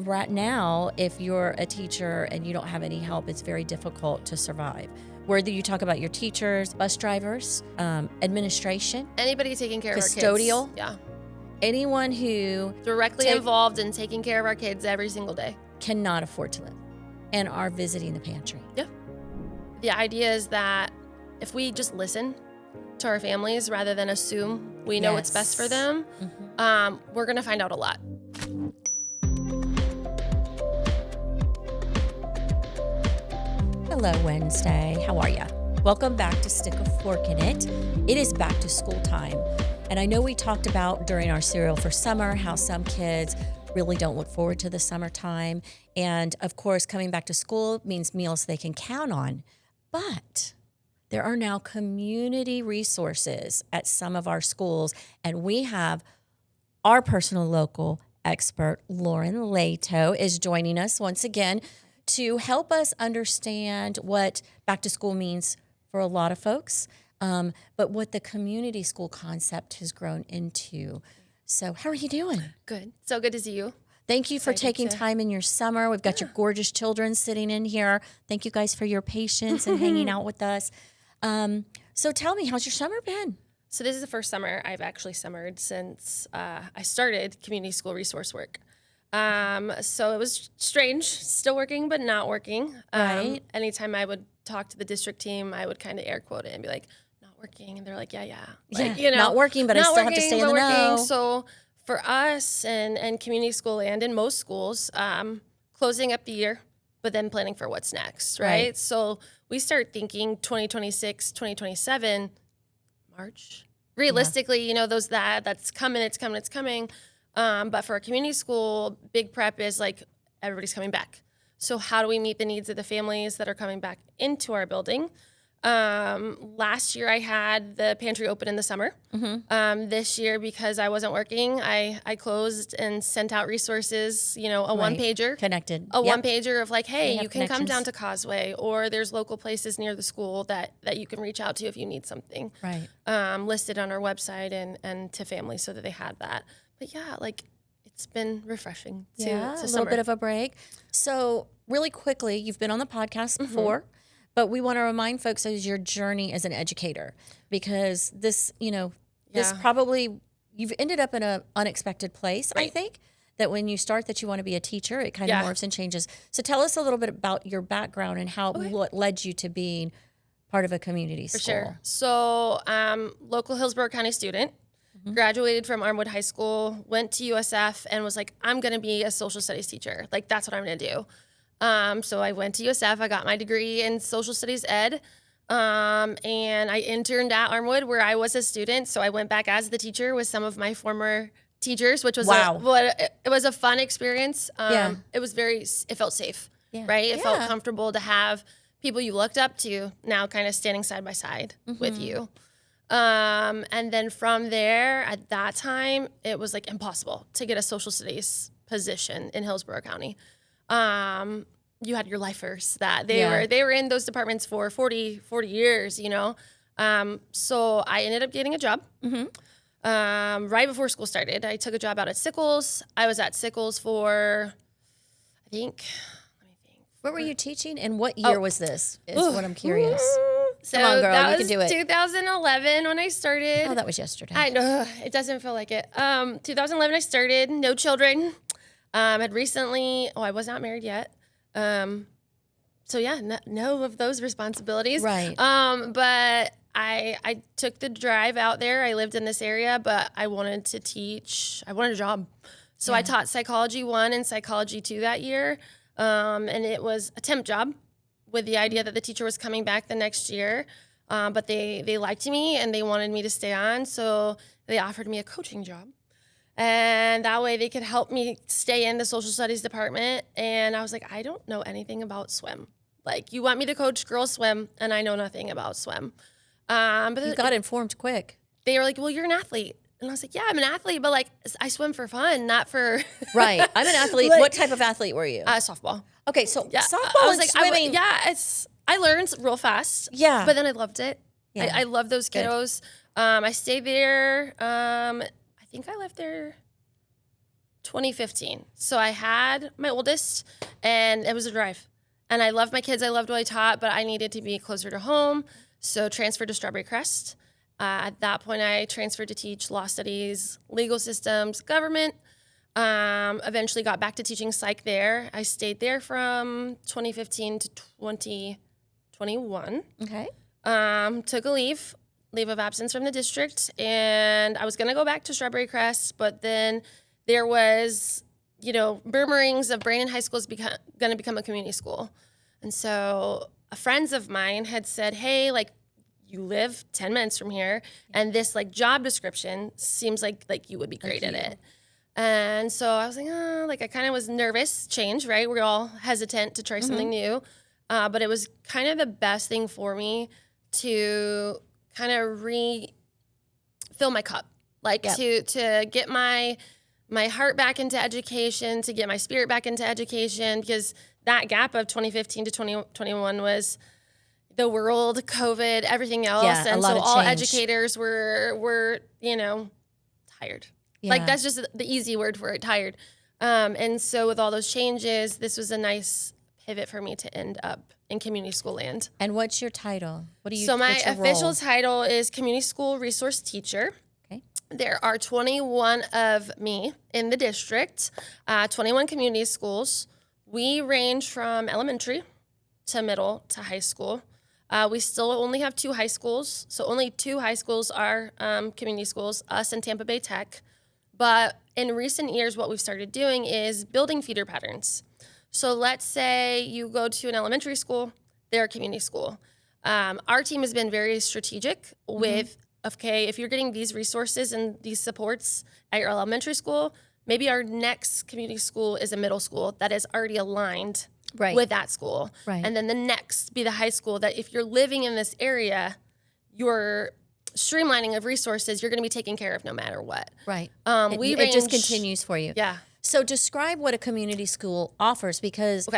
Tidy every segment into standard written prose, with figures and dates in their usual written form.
right now, if you're a teacher and you don't have any help, it's very difficult to survive. Whether you talk about your teachers, bus drivers, administration, anybody taking care custodial, of our kids. Yeah. Anyone who directly involved in taking care of our kids every single day cannot afford to live and are visiting the pantry. Yeah. The idea is that if we just listen to our families rather than assume we know what's best for them, we're going to find out a lot. Hello, Wednesday. How are you? Welcome back to Stick a Fork in It. It is back to school time. And I know we talked about during our Cereal for Summer how some kids really don't look forward to the summertime. And of course, coming back to school means meals they can count on. But there are now community resources at some of our schools. And we have our personal local expert, Lauren Leto, is joining us once again to help us understand what back to school means for a lot of folks, but what the community school concept has grown into. So how are you doing? Good. So good to see you. Thank you for taking time in your summer. We've got your gorgeous children sitting in here. Thank you guys for your patience and hanging out with us. So tell me, how's your summer been? So this is the first summer I've actually summered since I started community school resource work. So it was strange, still working, but not working. Right. Anytime I would talk to the district team, I would kind of air quote it and be like, not working. And they're like, yeah. Like, you know, not working, but I still have to stay in the know. So for us and community school and in most schools, closing up the year, but then planning for what's next, right? So we start thinking 2026, 2027, March. Realistically, you know, that's coming, it's coming. But for a community school, big prep is like everybody's coming back. So how do we meet the needs of the families that are coming back into our building? Last year I had the pantry open in the summer. This year, because I wasn't working, I closed and sent out resources, you know, a one-pager. Connected. A one-pager of like, hey, you can come down to Causeway, or there's local places near the school that you can reach out to if you need something. Right. Listed on our website and to families so that they had that. But yeah, like it's been refreshing to a summer. little bit of a break. So really quickly, you've been on the podcast before, but we want to remind folks of your journey as an educator, because this, you know, this probably, you've ended up in an unexpected place, I think, that when you start that you want to be a teacher, it kind of morphs and changes. So tell us a little bit about your background and how what led you to being part of a community school. For sure. So local Hillsborough County student. Graduated from Armwood High School, went to USF, and was like, I'm going to be a social studies teacher. Like, that's what I'm going to do. So I went to USF. I got my degree in social studies ed, and I interned at Armwood where I was a student. So I went back as the teacher with some of my former teachers, which was it was a fun experience. It was it felt safe, right? It felt comfortable to have people you looked up to now kind of standing side by side with you. And then from there, at that time, it was like impossible to get a social studies position in Hillsborough County. You had your lifers that they were in those departments for 40 years, you know? So I ended up getting a job. Right before school started. I took a job out at Sickles. I was at Sickles for, I think, What were you teaching, and what year was this? Is what I'm curious. So come on, girl, that you was can do it. 2011 when I started. Oh, that was yesterday. I know, it doesn't feel like it. 2011 I started, no children. Had recently, I was not married yet. So yeah, no of those responsibilities. Right. But I took the drive out there. I lived in this area, but I wanted to teach. I wanted a job. So I taught Psychology 1 and Psychology 2 that year. And it was a temp job with the idea that the teacher was coming back the next year. But they liked me and they wanted me to stay on. So they offered me a coaching job. And that way they could help me stay in the social studies department. And I was like, I don't know anything about swim. Like, you want me to coach girls swim, and I know nothing about swim. But you got informed quick. They were like, well, you're an athlete. And I was like, yeah, I'm an athlete, but like, I swim for fun, not for... Right. I'm an athlete. What type of athlete were you? Softball. Okay, so softball and swimming. I learned real fast. Yeah. But then I loved it. Yeah. I love those kiddos. I stayed there. I think I left there 2015. So I had my oldest, and it was a drive. And I loved my kids. I loved what I taught, but I needed to be closer to home. So transferred to Strawberry Crest. At that point, I transferred to teach law studies, legal systems, government. Eventually got back to teaching psych there. I stayed there from 2015 to 2021. Okay. Took a leave of absence from the district, and I was going to go back to Strawberry Crest, but then there was, murmurings of Brandon High School is going to become a community school. And so friends of mine had said, hey, like, you live 10 minutes from here, and this, like, job description seems like you would be great at it. And so I was like, I kind of was nervous. Change, right? We're all hesitant to try something new. But it was kind of the best thing for me to kind of refill my cup, like to get my heart back into education, to get my spirit back into education, because that gap of 2015 to 2021 was the world, COVID, everything else. Yeah, and a lot so of all change. educators were, tired. Yeah. Like, that's just the easy word for it, tired. And so with all those changes, this was a nice pivot for me to end up in community school land. And what's your title? What do you? So my what's your official role? title is community school resource teacher. Okay. There are 21 of me in the district, 21 community schools. We range from elementary to middle to high school. We still only have 2 high schools. So only 2 high schools are community schools, us and Tampa Bay Tech. But in recent years, what we've started doing is building feeder patterns. So let's say you go to an elementary school, they're a community school. Our team has been very strategic with, okay, if you're getting these resources and these supports at your elementary school, maybe our next community school is a middle school that is already aligned with that school. Right. And then the next be the high school that if you're living in this area, you're streamlining of resources, you're going to be taken care of no matter what. Right. It just continues for you. Yeah. So describe what a community school offers, because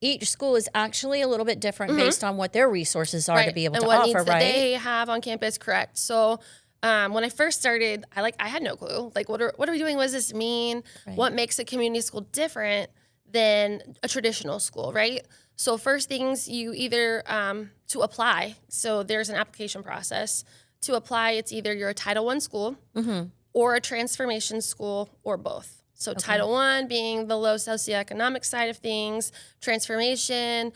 each school is actually a little bit different based on what their resources are to be able and to what offer, needs right? that they have on campus, correct. So when I first started, I had no clue. Like, what are we doing? What does this mean? Right. What makes a community school different than a traditional school, right? So first things, you either, to apply, so there's an application process. To apply, it's either you're a Title I school or a transformation school or both. So Title I being the low socioeconomic side of things, transformation,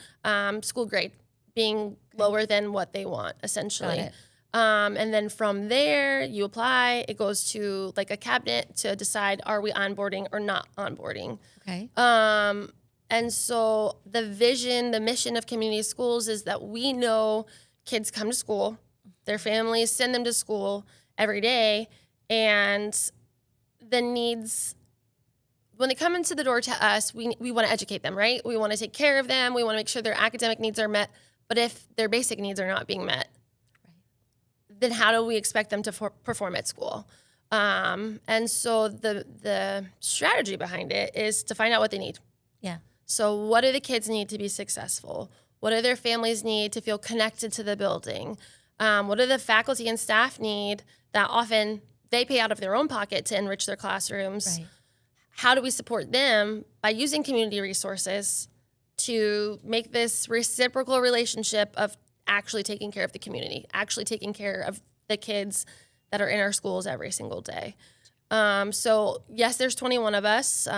school grade being lower than what they want, essentially. Got it. And then from there, you apply. It goes to like a cabinet to decide, are we onboarding or not onboarding? Okay. And so the vision, the mission of community schools is that we know kids come to school, their families send them to school every day, and the needs, when they come into the door to us, we want to educate them, right? We want to take care of them. We want to make sure their academic needs are met. But if their basic needs are not being met, then how do we expect them to perform at school? And so the strategy behind it is to find out what they need. Yeah. So what do the kids need to be successful? What do their families need to feel connected to the building? What do the faculty and staff need that often they pay out of their own pocket to enrich their classrooms? Right. How do we support them by using community resources to make this reciprocal relationship of actually taking care of the community, actually taking care of the kids that are in our schools every single day? So yes, there's 21 of us.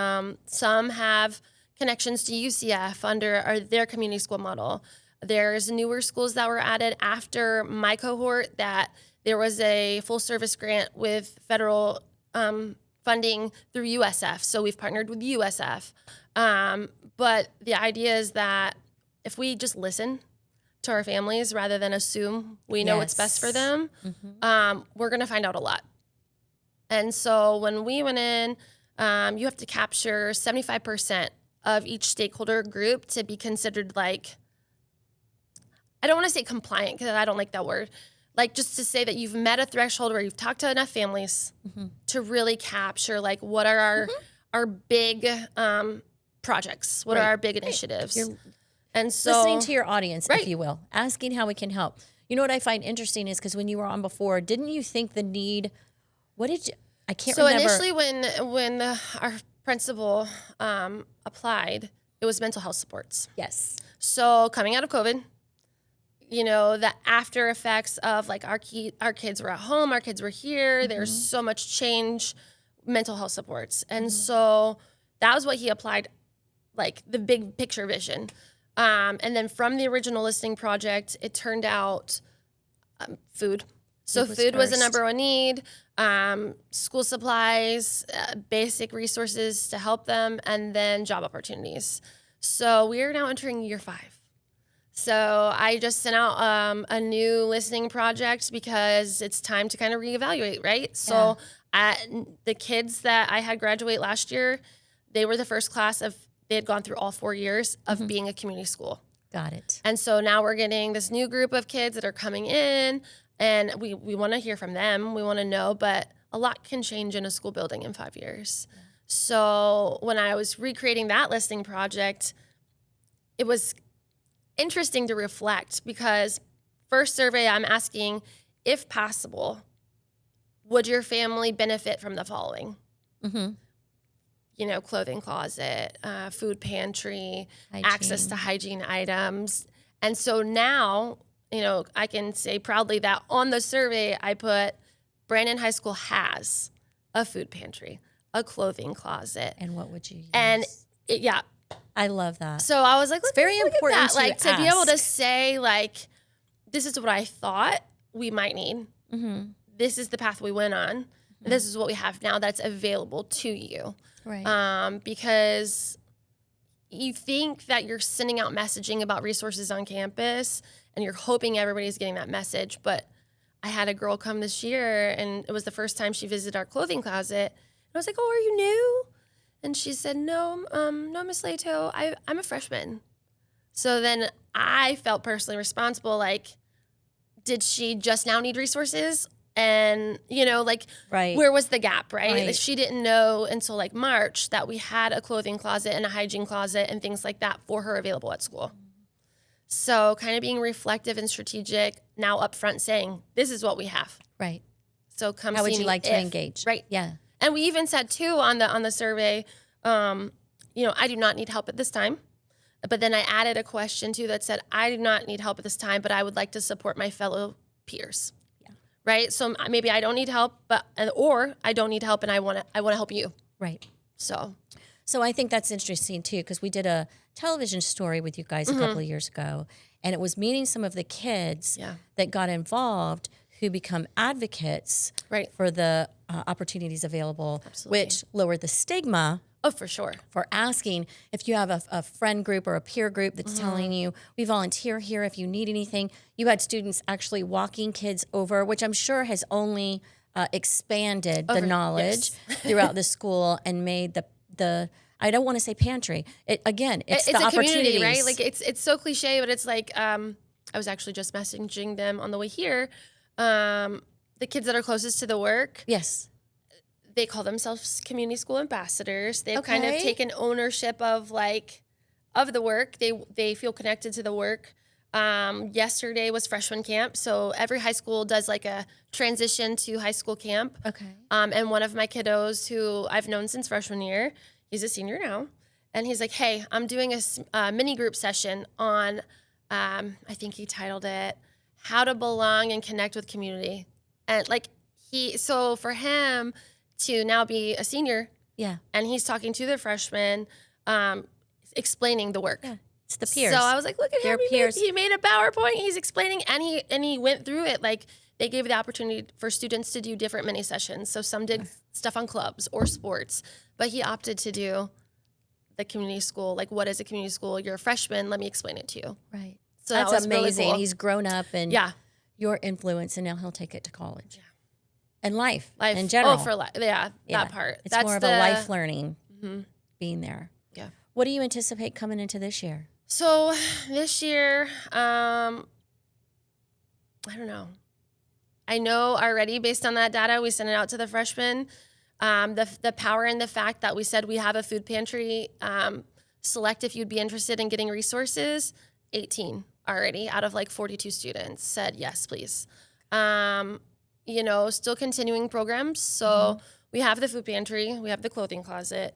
Some have connections to UCF under their community school model. There's newer schools that were added after my cohort that there was a full service grant with federal funding through USF. So we've partnered with USF. But the idea is that if we just listen to our families rather than assume we know what's best for them, we're going to find out a lot. And so when we went in, you have to capture 75% of each stakeholder group to be considered like, I don't want to say compliant because I don't like that word. Like, just to say that you've met a threshold where you've talked to enough families to really capture like what are our big projects, what are our big initiatives. And so Listening to your audience, if you will, asking how we can help. You know what I find interesting is because when you were on before, didn't you think the need, what did you, I can't remember. So initially when our principal applied, it was mental health supports. Yes. So coming out of COVID, you know, the after effects of like our kids were at home, our kids were here. There's so much change, mental health supports. And so that was what he applied, like the big picture vision. And then from the original listing project, it turned out food. So food was the number one need, school supplies, basic resources to help them, and then job opportunities. So we are now entering year 5. So I just sent out a new listening project because it's time to kind of reevaluate, right? So the kids that I had graduate last year, they were the first class they had gone through all 4 years of being a community school. Got it. And so now we're getting this new group of kids that are coming in, and we want to hear from them. We want to know, but a lot can change in a school building in 5 years. Yeah. So when I was recreating that listening project, it was interesting to reflect because first survey I'm asking, if possible, would your family benefit from the following? You know, clothing closet, food pantry, access to hygiene items. And so now, you know, I can say proudly that on the survey I put Brandon High School has a food pantry, a clothing closet. And what would you use? And I love that. So I was like, it's very important to be able to say, like, this is what I thought we might need. This is the path we went on. This is what we have now that's available to you. Right. Because you think that you're sending out messaging about resources on campus and you're hoping everybody's getting that message. But I had a girl come this year and it was the first time she visited our clothing closet. And I was like, oh, are you new? And she said, no, Miss Leto, I'm a freshman. So then I felt personally responsible. Like, did she just now need resources? And, you know, like, where was the gap, right? Like, she didn't know until like March that we had a clothing closet and a hygiene closet and things like that for her available at school. So kind of being reflective and strategic, now up front saying, this is what we have. Right. So come see me. How would you like to engage? Right. Yeah. And we even said, too, on the survey, you know, I do not need help at this time. But then I added a question, too, that said, I do not need help at this time, but I would like to support my fellow peers. Yeah. Right? So maybe I don't need help, or I don't need help and I want to help you. Right. So I think that's interesting, too, because we did a television story with you guys a couple of years ago, and it was meeting some of the kids that got involved who become advocates for the opportunities available, which lowered the stigma. Oh, for sure. For asking if you have a friend group or a peer group that's telling you, we volunteer here if you need anything. You had students actually walking kids over, which I'm sure has only expanded the knowledge throughout the school and made the I don't want to say pantry. It's the a opportunities. Community, right? Like it's so cliche, but it's like I was actually just messaging them on the way here. The kids that are closest to the work. Yes. They call themselves community school ambassadors. They've kind of taken ownership of the work. They feel connected to the work. Yesterday was freshman camp. So every high school does like a transition to high school camp. Okay. And one of my kiddos who I've known since freshman year, he's a senior now. And he's like, hey, I'm doing a mini group session on, I think he titled it, How to Belong and Connect with Community. And so for him to now be a senior, and he's talking to the freshmen, explaining the work. Yeah. It's the peers. So I was like, look at him. He made a PowerPoint. He's explaining, and he went through it. Like, they gave the opportunity for students to do different mini sessions. So some did stuff on clubs or sports, but he opted to do the community school. Like, what is a community school? You're a freshman. Let me explain it to you. Right. So that's amazing. Really cool. He's grown up and your influence, and now he'll take it to college. Yeah. And life in general. Oh, for life. Yeah, that part. It's more of a life learning being there. Yeah. What do you anticipate coming into this year? So this year, I don't know. I know already based on that data, we sent it out to the freshmen. The power in the fact that we said we have a food pantry, select if you'd be interested in getting resources, 18 already out of 42 students said, yes, please. You know, still continuing programs. So we have the food pantry, we have the clothing closet.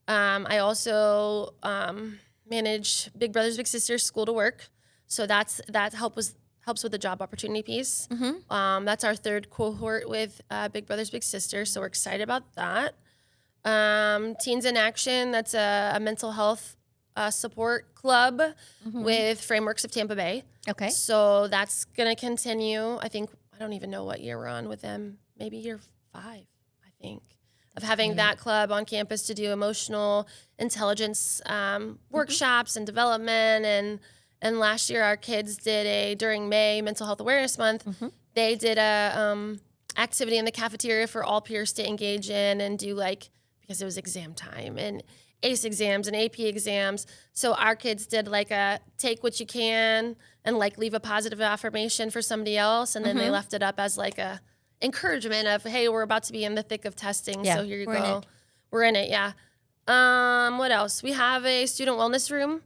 I also manage Big Brothers Big Sisters School to Work, so that helps with the job opportunity piece. That's our third cohort with Big Brothers Big Sisters, so we're excited about that. Teens in Action, that's a mental health support club with Frameworks of Tampa Bay. Okay. So that's going to continue. I don't even know what year we're on with them. Maybe year 5, I think, of having that club on campus to do emotional intelligence workshops and development. And last year our kids did during May Mental Health Awareness Month, they did a activity in the cafeteria for all peers to engage in and do, like, because it was exam time and ACE exams and AP exams. So our kids did like a take what you can and like leave a positive affirmation for somebody else. And then they left it up as like a encouragement of, hey, we're about to be in the thick of testing. So here you go. We're in it. Yeah. What else? We have a student wellness room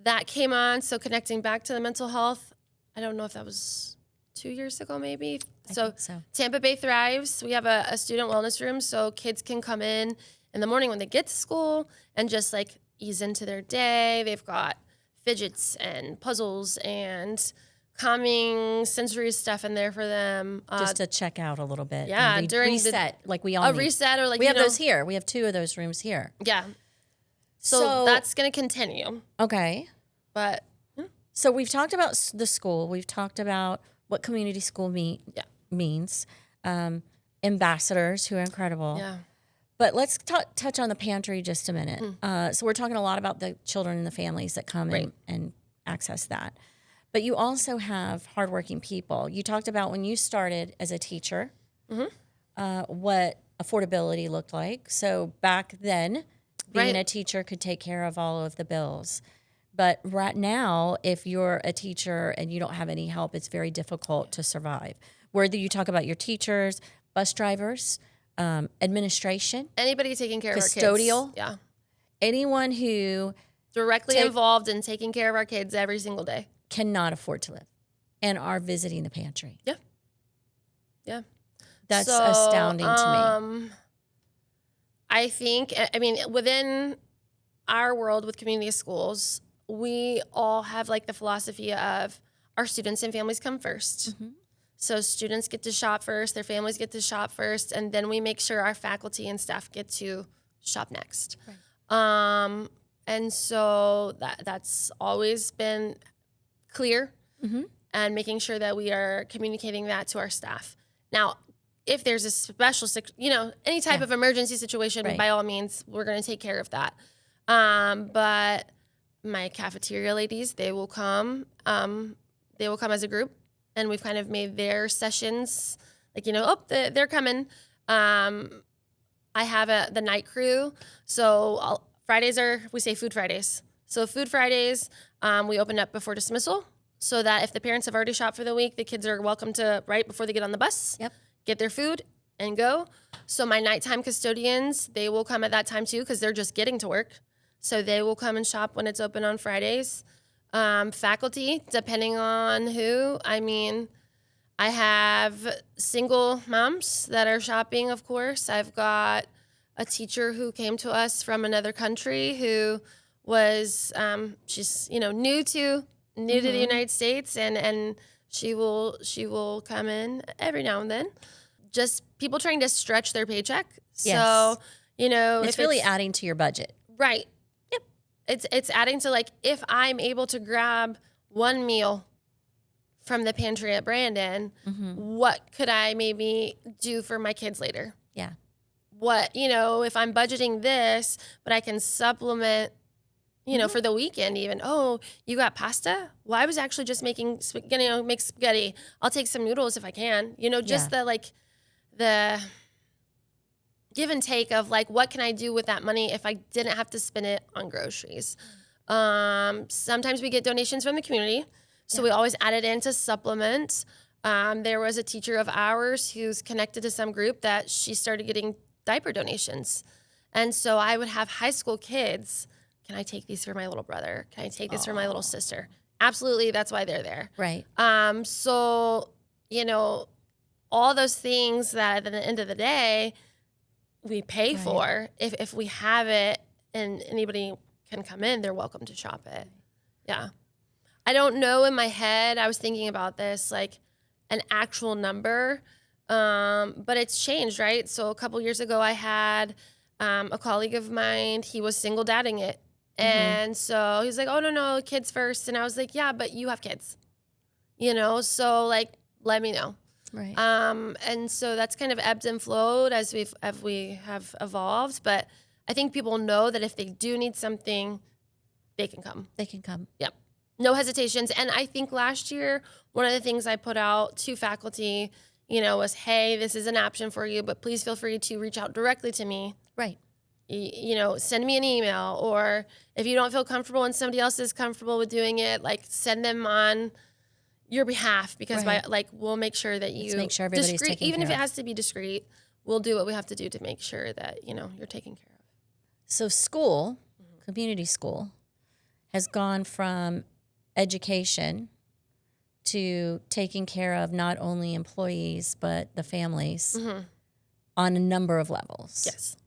that came on. So connecting back to the mental health, I don't know if that was 2 years ago, maybe. I think so. Tampa Bay Thrives. We have a student wellness room so kids can come in the morning when they get to school and just like ease into their day. They've got fidgets and puzzles and calming sensory stuff in there for them. Just to check out a little bit. Yeah, and during reset, like we all need. Reset, or like we have those here. We have 2 of those rooms here. Yeah. So that's going to continue. Okay. But so we've talked about the school. We've talked about what community school means. Ambassadors who are incredible. Yeah. But let's touch on the pantry just a minute. So we're talking a lot about the children and the families that come and access that. But you also have hardworking people. You talked about when you started as a teacher, what affordability looked like. So back then, being a teacher could take care of all of the bills. But right now, if you're a teacher and you don't have any help, it's very difficult to survive. Whether you talk about your teachers, bus drivers, administration, anybody taking care of our kids. Custodial. Yeah. Anyone who directly involved in taking care of our kids every single day cannot afford to live and are visiting the pantry. Yeah. Yeah. That's astounding to me. I think, within our world with community schools, we all have like the philosophy of our students and families come first. So students get to shop first, their families get to shop first, and then we make sure our faculty and staff get to shop next. Right. And so that's always been clear, and making sure that we are communicating that to our staff. Now, if there's a special, any type of emergency situation, by all means, we're going to take care of that. But my cafeteria ladies, they will come as a group. And we've kind of made their sessions like, they're coming. I have the night crew. So Fridays we say food Fridays. So food Fridays, we open up before dismissal so that if the parents have already shopped for the week, the kids are welcome to, right before they get on the bus, get their food and go. So my nighttime custodians, they will come at that time too because they're just getting to work. So they will come and shop when it's open on Fridays. Faculty, depending on who. I have single moms that are shopping, of course. I've got a teacher who came to us from another country who was, she's, new to the United States, and she will come in every now and then. Just people trying to stretch their paycheck. Yes. So, it's really adding to your budget. Right. It's adding to, like, if I'm able to grab one meal from the pantry at Brandon, what could I maybe do for my kids later? Yeah. What, if I'm budgeting this, but I can supplement, for the weekend even. Oh, you got pasta? Well, I was actually just making spaghetti, make spaghetti. I'll take some noodles if I can. The give and take of like, what can I do with that money if I didn't have to spend it on groceries? Sometimes we get donations from the community. So we always add it in to supplement. There was a teacher of ours who's connected to some group that she started getting diaper donations. And so I would have high school kids. Can I take these for my little brother? Can I take this for my little sister? Absolutely. That's why they're there. Right. So, all those things that at the end of the day, we pay for if we have it and anybody can come in, they're welcome to shop it. Yeah. I don't know in my head, I was thinking about this, like an actual number, but it's changed, right? So a couple years ago, I had a colleague of mine, he was single dadding it. And so he's like, oh, no, kids first. And I was like, yeah, but you have kids, so like, let me know. Right. And so that's kind of ebbed and flowed as we have evolved. But I think people know that if they do need something, they can come. They can come. Yep. No hesitations. And I think last year, one of the things I put out to faculty, was, hey, this is an option for you, but please feel free to reach out directly to me. Right. Send me an email, or if you don't feel comfortable and somebody else is comfortable with doing it, like send them on your behalf, because we'll make sure that you make sure everybody's discreet, taken even care if it of. has to be discreet, we'll do what we have to do to make sure that, you're taken care of. So school, community school, has gone from education to taking care of not only employees, but the families on a number of levels. Yes.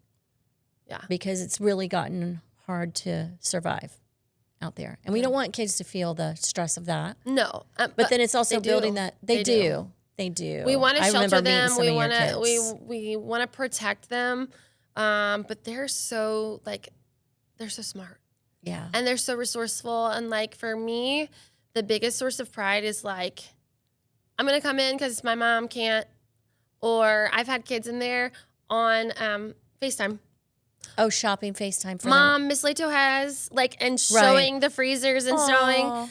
Yeah. Because it's really gotten hard to survive out there. And we don't want kids to feel the stress of that. No. But then it's also building do. that. They do. They do. We want to shelter them. We want to we want to protect them. But they're so smart. Yeah. And they're so resourceful. And like for me, the biggest source of pride is like, I'm going to come in because my mom can't, or I've had kids in there on FaceTime. Oh, shopping FaceTime for Mom, them. Miss Leto has and showing the freezers and showing.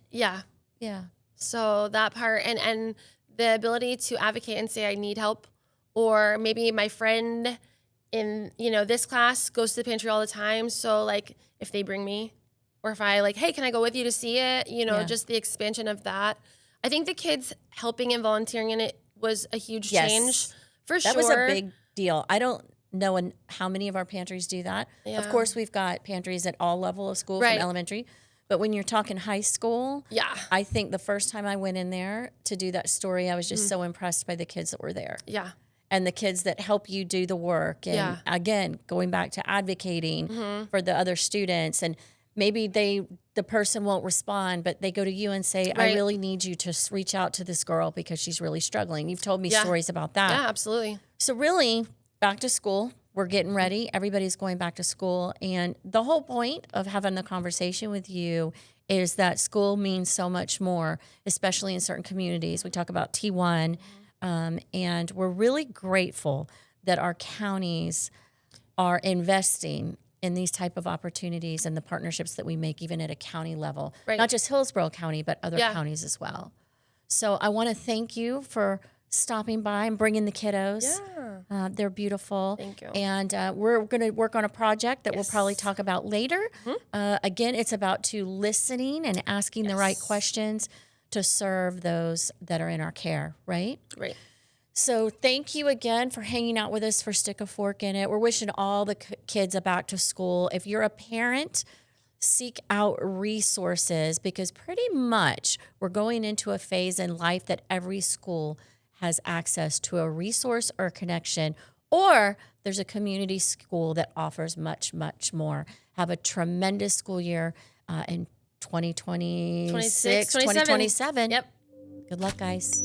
Yeah. Yeah. So that part and the ability to advocate and say I need help, or maybe my friend in this class goes to the pantry all the time. So like if they bring me, or if I hey, can I go with you to see it? Just the expansion of that. I think the kids helping and volunteering in it was a huge change for sure. That was a big deal. I don't know how many of our pantries do that. Yeah. Of course, we've got pantries at all levels of school, from elementary. But when you're talking high school, I think the first time I went in there to do that story, I was just so impressed by the kids that were there. Yeah. And the kids that help you do the work. And again, going back to advocating for the other students. And maybe the person won't respond, but they go to you and say, I really need you to reach out to this girl because she's really struggling. You've told me stories about that. Yeah, absolutely. So really, back to school. We're getting ready. Everybody's going back to school. And the whole point of having the conversation with you is that school means so much more, especially in certain communities. We talk about T1, and we're really grateful that our counties are investing in these type of opportunities and the partnerships that we make even at a county level. Not just Hillsborough County, but other counties as well. So I want to thank you for stopping by and bringing the kiddos. Yeah. They're beautiful. Thank you. And we're going to work on a project that we'll probably talk about later. Again, it's about listening and asking the right questions to serve those that are in our care, right? Right. So thank you again for hanging out with us for Stick a Fork in It. We're wishing all the kids a back to school. If you're a parent, seek out resources, because pretty much we're going into a phase in life that every school has access to a resource or a connection, or there's a community school that offers much, much more. Have a tremendous school year in 2026, 2027. Yep. Good luck, guys.